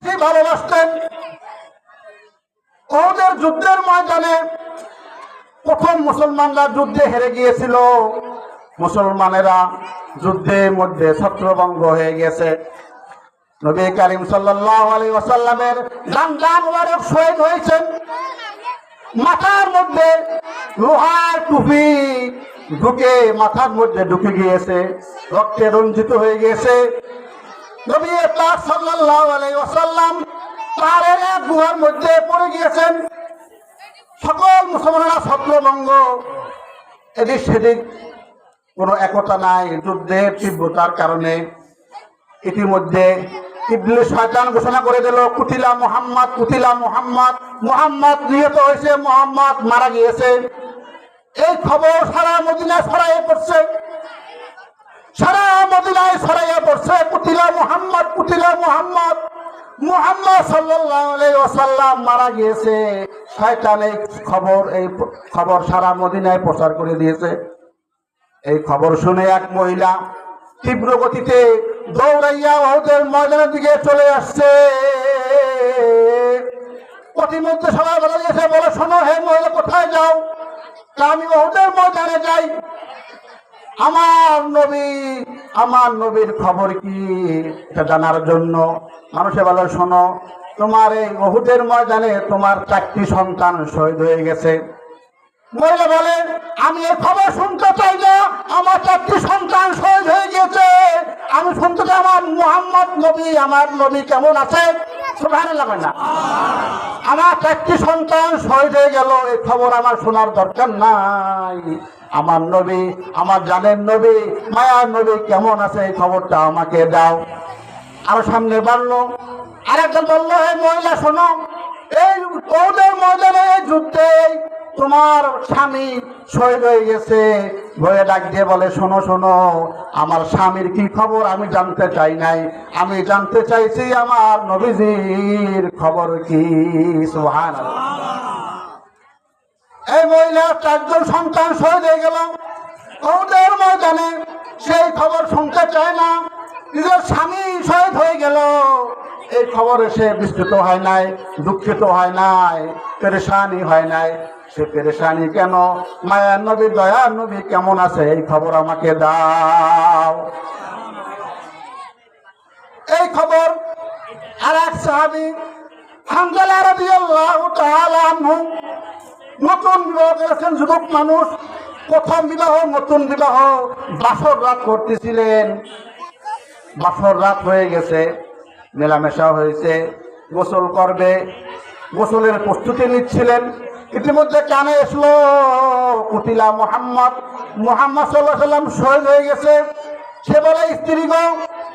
কি ভালোবাসতেন। ওদের যুদ্ধের ময়দানে প্রথম মুসলমানরা যুদ্ধে হেরে গিয়েছিল, মুসলমানেরা যুদ্ধের মধ্যে ছত্রভঙ্গ হয়ে গেছে। নবী করিম সাল্লাল্লাহু আলাইহি ওয়াসাল্লামের দান মুবারক শহীদ হয়েছেন। মাথার মধ্যে লোহার টুপি ঢুকে মাথার মধ্যে ঢুকে গিয়েছে, রক্তে রঞ্জিত হয়ে গিয়েছে। নবী পাক সাল্লাল্লাহু আলাইহি ওয়াসাল্লাম পাহাড়ের এক গুহার মধ্যে পড়ে গিয়েছেন। সকল মুসলমানরা ছত্রভঙ্গ, এদিক সেদিক কোনো একতা নাই যুদ্ধের তীব্রতার কারণে। ইতিমধ্যে ইবলিস শয়তান ঘোষণা করে দিল, কুতিলা মুহাম্মদ, কুতিলা মুহাম্মদ, মুহাম্মদ নিহত হয়েছে, মুহাম্মদ মারা গিয়েছে। এই খবর সারা মদিনায় ছড়াইয়ে পড়ছে, সারা মদিনায় ছড়াইয়ে পড়ছে, কুতিলা মুহাম্মদ, কুতিলা মুহাম্মদ, মুহাম্মদ সাল্লাল্লাহু আলাইহি ওয়াসাল্লাম মারা গিয়েছে। শয়তান এই খবর সারা মদিনায় প্রচার করে দিয়েছে। এই খবর শুনে এক মহিলা তীব্র গতিতে দৌড়াইয়া ওদের ময়দানের দিকে চলে আসছে। প্রতিমধ্যে সবাই বলে গেছে, বলে শোনো হে মহিলা, কোথায় যাও? আমি ওদের ময়দানে যাই, আমার নবীর খবর কি এটা জানার জন্য। মানুষে বলে, শোনো, তোমার এই উহুদের ময়দানে তোমার 4টি সন্তান শহীদ হয়ে গেছে। মহিলা বলে, আমি এই খবর শুনতে চাই না, আমার 4টি সন্তান শহীদ হয়ে গেছে, আমি শুনতে চাই আমার মুহাম্মদ নবী, আমার নবী কেমন আছে। সুবহানাল্লাহ না, আমার 4টি সন্তান শহীদ হয়ে গেল, এই খবর আমার শোনার দরকার নাই। আমার নবী, আমার জানের নবী, মায়ার নবী কেমন আছে, এই খবরটা আমাকে দাও। আরো সামনে বাড়লো, আরেকজন বললো, হে মহিলা শোনো, এই ওদের ময়দানে যুদ্ধে তোমার স্বামী শহীদ হয়ে গেছে। ভয়ে ডাক দিয়ে বলে, শোনো শোনো, আমার স্বামীর কি খবর আমি জানতে চাই নাই, আমি জানতে চাইছি আমার নবীজির খবর কি। সুবহানাল্লাহ। এই মহিলা 4জন সন্তান শহীদ হয়ে গেল ওদের ময়দানে, সেই খবর শুনতে চায় না। নিজের স্বামী শহীদ হয়ে গেল, এই খবরে সে বিস্মিত হয় নাই, দুঃখিত হয় নাই, পেরেশানি হয় নাই। সে পেরেশানি কেন? মায়ার নবী, দয়ার নবী কেমন আছে, এই খবর আমাকে দাও। এই খবর আর এক সাহাবী হানজালা রাদিয়াল্লাহু তাআলা আনহু, নতুন বিবাহ করেছেন, যুবক মানুষ, প্রথম বিবাহ, নতুন বিবাহ, বাসর রাত করতেছিলেন। বাসর রাত হয়ে গেছে, মেলামেশা হয়েছে, গোসল করবে, গোসলের প্রস্তুতি নিচ্ছিলেন। ইতিমধ্যে কানে এসলো, কুতিলা মুহাম্মদ, মুহাম্মদ সাল্লাল্লাহু আলাইহি ওয়াসাল্লাম শহীদ হয়ে গেছে। সে বলে, স্ত্রী গো,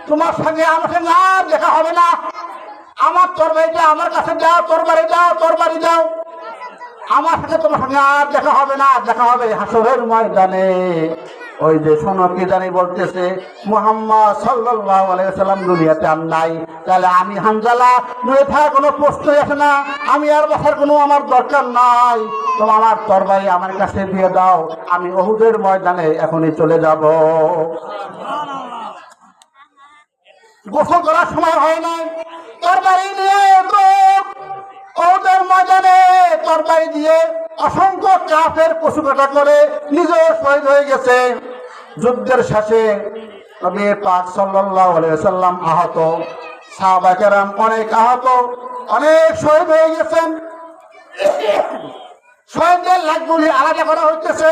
তোমার সঙ্গে আমার সঙ্গে আর দেখা হবে না, আমার তরবারিটা আমার কাছে দাও, তরবারি দাও, তরবারি দাও, আমার সাথে তোমার সঙ্গে আর দেখা হবে না, দেখা হবে হাসরের ময়দানে। ওই যে শোনো কি জানি বলতেছে, মুহাম্মদ সাল্লাল্লাহু আলাইহি ওয়াসাল্লাম দুনিয়াতে আর নাই, তাহলে আমি হানজালা নয়ে থাকা কোনো প্রশ্নই আসে না, আমি আর বসার কোনো আমার দরকার নাই, তো আমার তরবারি আমার কাছে দিয়ে দাও, আমি উহুদের ময়দানে এখনই চলে যাব। গোসল করার সময় হয় নাই, তরবারি নিয়ে ওদের ময়দানে তরবারি দিয়ে অসংখ্য কাফের পশু কাটা করে নিজেও শহীদ হয়ে গেছে। যুদ্ধের শেষে নবী পাক সাল্লাল্লাহু আলাইহি ওয়াসাল্লাম আহত, সাহাবায়ে কেরাম অনেক আহত, অনেক শহীদ হয়ে গেছেন। শহীদদের লাশগুলি আলাদা করা হইতেছে,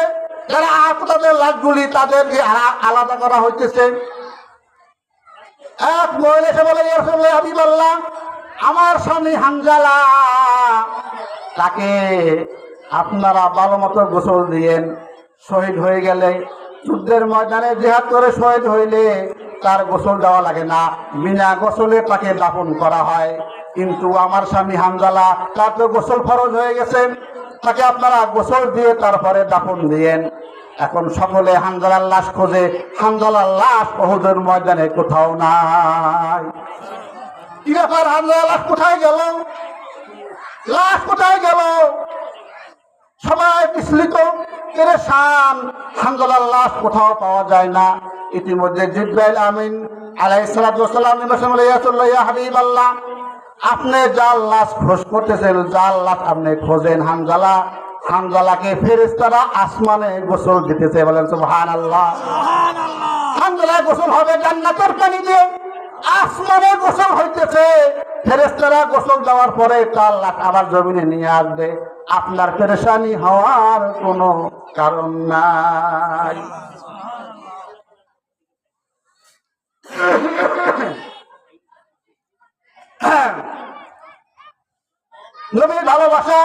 যারা আহত তাদের লাশগুলি তাদেরকে আলাদা করা হইতেছে। এক মহিলা এসে বলে, ইয়া রাসূলুল্লাহ, হাবিবাল্লাহ, আমার স্বামী হানজালা, তাকে আপনারা ভালো মতো গোসল দিয়েন, শহীদ হয়ে গেলে, যুদ্ধের ময়দানে জিহাদ করে শহীদ হইলে তার গোসল দেওয়া লাগে না, বিনা গোসলে তাকে দাফন করা হয়। কিন্তু আমার স্বামী হানজালা, তার তো গোসল ফরজ হয়ে গেছে, তাকে আপনারা গোসল দিয়ে তারপরে দাফন দিয়েন। এখন সকলে হানজালার লাশ খোঁজে, হানজালার লাশ উহুদের ময়দানে কোথাও নাই। কি ব্যাপার, হানজালার লাশ কোথায় গেল, লাশ কোথায় গেল? সবাই বিস্মিত, পেরেশান, হানজালার লাশ কোথাও পাওয়া যায় না। ইতিমধ্যে জিবরাইল আমিন আলাইহিস সালাতু ওয়াস সালাম নির্দেশন বলে, ইয়া রাসূলুল্লাহ, ইয়া হাবিবাল্লাহ, আপনি যার লাশ খোঁজ করতেছেন, যার লাশ আপনি খোঁজেন, হানজালাকে ফেরেশতারা আসমানে গোসল দিতেছে। বলেন সুবহানাল্লাহ। হানজালায় গোসল হবে জান্নাতের পানি দিয়ে, আসমানে গোসল হইতেছে। ফেরেশতারা গোসল দেওয়ার পরে তার লাশ আবার জমিনে নিয়ে আসবে। আপনার পেরেশানি হওয়ার কোনো কারণ নাই। নবীর ভালোবাসা,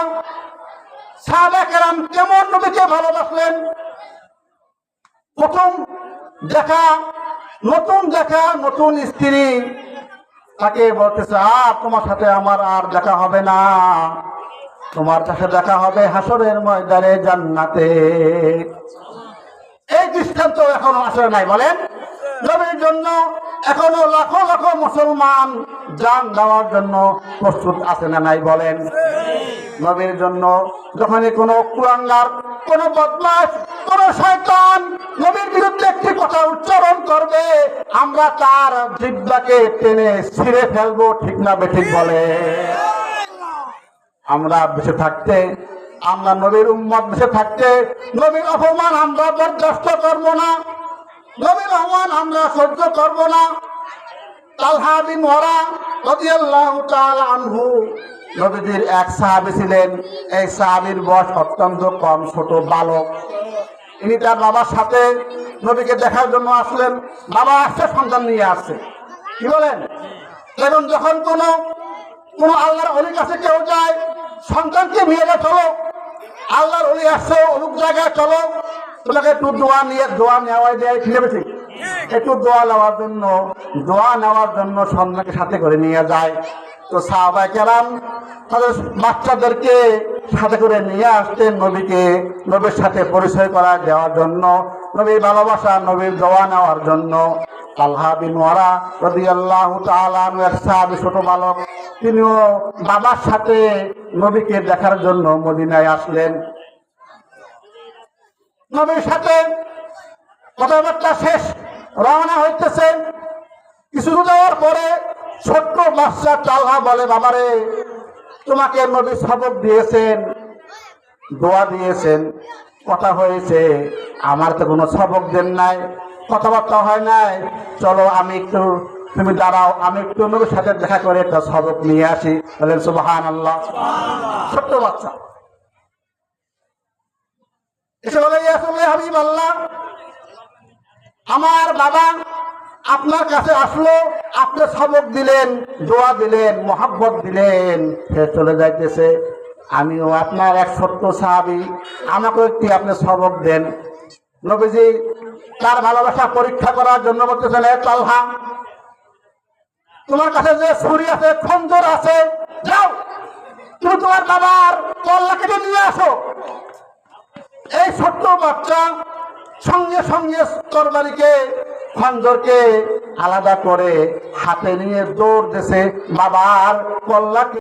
সাহাবা কেরাম কেমন নবীকে ভালোবাসলেন। প্রথম দেখা, নতুন স্ত্রী তাকে বলতেছে, তোমার সাথে আমার আর দেখা হবে না, তোমার সাথে দেখা হবে হাসরের ময়দানে জান্নাতে। এই দৃষ্টান্ত এখনো আসলে নাই। বলেন, নবীর জন্য এখনো লাখো লাখো মুসলমান জান দেওয়ার জন্য প্রস্তুত আছে না নাই? বলেন, নবীর জন্য যখনই কোনো কুলাঙ্গার, কোনো বদমাশ, কোনো শয়তান নবীর বিরুদ্ধে একটি কথা উচ্চারণ করবে, আমরা তার জিহ্বাকে টেনে ছিঁড়ে ফেলবো। ঠিক না বেঠিক? বলে, আমরা বেঁচে থাকতে, আমরা নবীর উম্মত বেঁচে থাকতে নবীর অপমান আমরা বরদাস্ত করব না, নবীর অপমান আমরা সহ্য করব না। তালহা বিন ওয়ারা রাদিয়াল্লাহু তাআলা আনহু নবীজির এক সাহাবী ছিলেন। এই সাহাবীর বয়স অত্যন্ত কম, ছোট বালক। ইনি তার বাবার সাথে নবীকে দেখার জন্য আসলেন। বাবা আসছে, সন্তান নিয়ে আসছে। কি বলেন? এখন যখন কোনো আল্লাহর ওলির কাছে কেউ যায়, সন্তানকে নিয়ে যা, চলো আল্লাহর ওলি আসছে, অমুক জায়গায় চলো, তোমাকে একটু দোয়া নেওয়াই দেয়। ঠিক আছে, একটু দোয়া নেওয়ার জন্য সন্তানকে সাথে করে নিয়ে যায়। তো সাহাবায়ে কেরাম তাদের বাচ্চাদেরকে সাথে করে নিয়ে আসতেন নবীর সাথে পরিচয় করা দেওয়ার জন্য, নবীর ভালোবাসা, নবীর দোয়া নেওয়ার জন্য। তালহা বিন ওয়ারা রাদিয়াল্লাহু তাআলা আনহু এক সাহাবী, ছোট বালক, তিনিও বাবার সাথে নবীকে দেখার জন্য মদিনায় আসলেন। নবীর সাথে কথাবার্তা শেষ, রওনা হইতেছে। কিছু যাওয়ার পরে ছোট্ট বাচ্চা তালহা বলে, বাবারে, তোমাকে নবী সবক দিয়েছেন, দোয়া দিয়েছেন, কথা হয়েছে, আমার তো কোনো সবক দেন নাই, কথাবার্তা হয় নাই। চলো তুমি দাঁড়াও, আমি একটু নবীর সাথে দেখা করে একটা সবক নিয়ে আসি। বলেন সুবহানাল্লাহ। ছোট্ট বাচ্চা এসে বলে, ইয়া হাবিবাল্লাহ, আমার বাবা আপনার কাছে আসলো, আপনি সবক দিলেন, দোয়া দিলেন, মোহাব্বত দিলেন, সে চলে যাইতেছে। আমিও আপনার এক ছোট্ট সাহাবী, আমাকে একটি আপনি সবক দেন। নবীজি তার ভালোবাসা পরীক্ষা করার জন্য বলতেছেন, তালহা, তোমার কাছে যে ছুরি আছে, খঞ্জর আছে, যাও তুমি তোমার বাবার কল্লা কেটে নিয়ে আসো। এই ছোট্ট বাচ্চা সঙ্গে সঙ্গে তরবারিকে, খঞ্জরকে আলাদা করে হাতে নিয়ে দৌড় দিছে বাবার কল্লা